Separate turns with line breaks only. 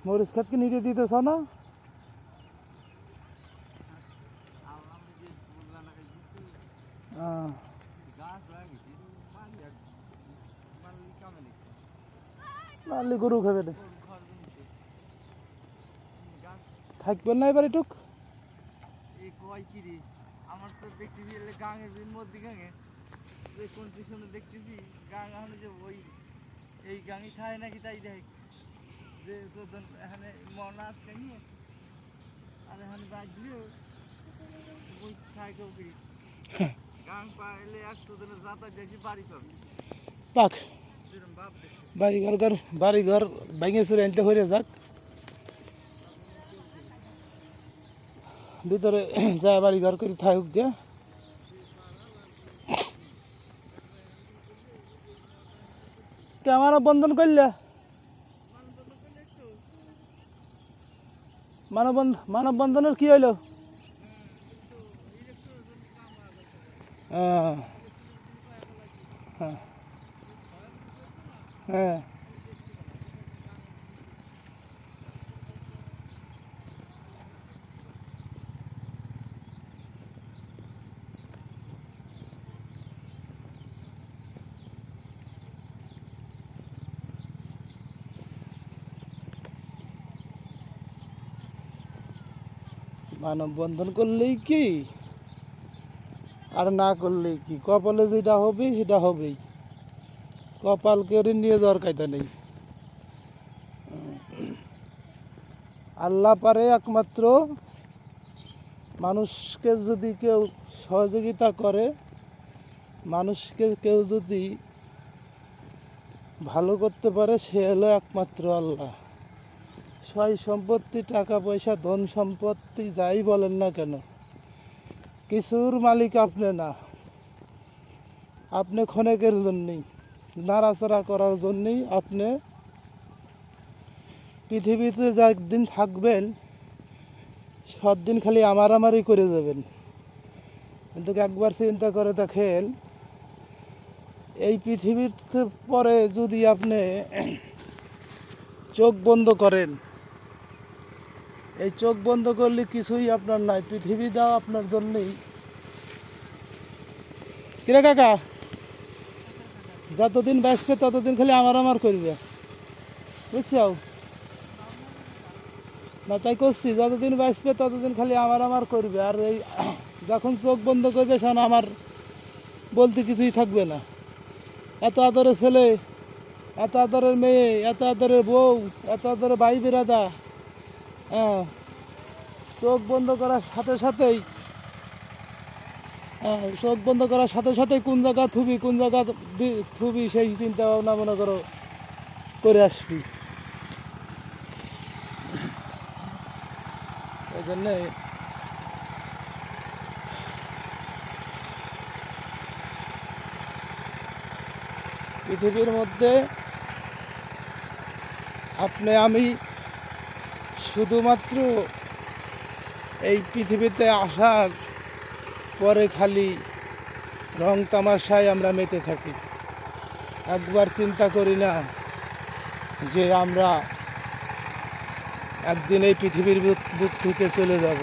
মরিচ ক্ষেতকে নিতে দিতেছ না? নাহলে গরু খাবে না। থাকবেন না এবার এটুক?
আমার তো দেখতেছি গাঙের মধ্যে গাঙে যে কন্ডিশনে দেখতেছি গাং এখন যে ওই এই গাঙি খায় নাকি তাই দেখ যে এখানে মনা আছে নিয়ে আর এখানে বাদ দিলেও ওই খায় কেউ কি গাং পাইলে একশো দিনের যাতায়াত দেখি বাড়ি পাবে
পাক বাড়িঘর ভেঙে চুরে আনতে হয়ে যাক, ভিতরে যা বাড়িঘর করে থাকুক গিয়া। ক্যামেরা বন্ধন করলে মানববন্ধনের কি হইল? হ্যাঁ হ্যাঁ মানববন্ধন করলেই কি আর না করলেই কি, কপালে যেটা হবে সেটা হবেই, কপাল করে নিয়ে যাওয়ার কায়দা নেই। আল্লাহ পারে একমাত্র মানুষকে যদি কেউ সহযোগিতা করে, মানুষকে কেউ যদি ভালো করতে পারে, সে হলো একমাত্র আল্লাহ। সয় সম্পত্তি, টাকা পয়সা, ধন সম্পত্তি যাই বলেন না কেন, কিছুর মালিক আপনি না। আপনি ক্ষণেকের জন্যেই, নাড়াচাড়া করার জন্যেই আপনি পৃথিবীতে যা একদিন থাকবেন সবদিন খালি আমারই করে যাবেন। কিন্তু একবার চিন্তা করে দেখেন, এই পৃথিবীতে পরে যদি আপনি চোখ বন্ধ করেন, এই চোখ বন্ধ করলে কিছুই আপনার নাই, পৃথিবীটাও আপনার জন্যেই। কিরে কাকা, যতদিন বাঁচবে ততদিন খালি আমার করবে, বুঝছো না? তাই করছি, যতদিন বাঁচবে ততদিন খালি আমার করবে। আর এই যখন চোখ বন্ধ করবে সেখানে আমার বলতে কিছুই থাকবে না। এত আদরের ছেলে, এত আদরের মেয়ে, এত আদরের বউ, এত আদরের ভাই বিরাদা, হ্যাঁ, চোখ বন্ধ করার সাথে সাথেই চোখ বন্ধ করার সাথে সাথেই কোন জায়গা থুবি, কোন জায়গা থুবি সেই চিন্তা ভাবনা মনে করো করে আসবি। এই জন্যে পৃথিবীর মধ্যে আপনি আমি শুধুমাত্র এই পৃথিবীতে আসার পরে খালি রং তামাশায় আমরা মেতে থাকি। একবার চিন্তা করি না যে আমরা একদিন এই পৃথিবীর বুক থেকে চলে যাব।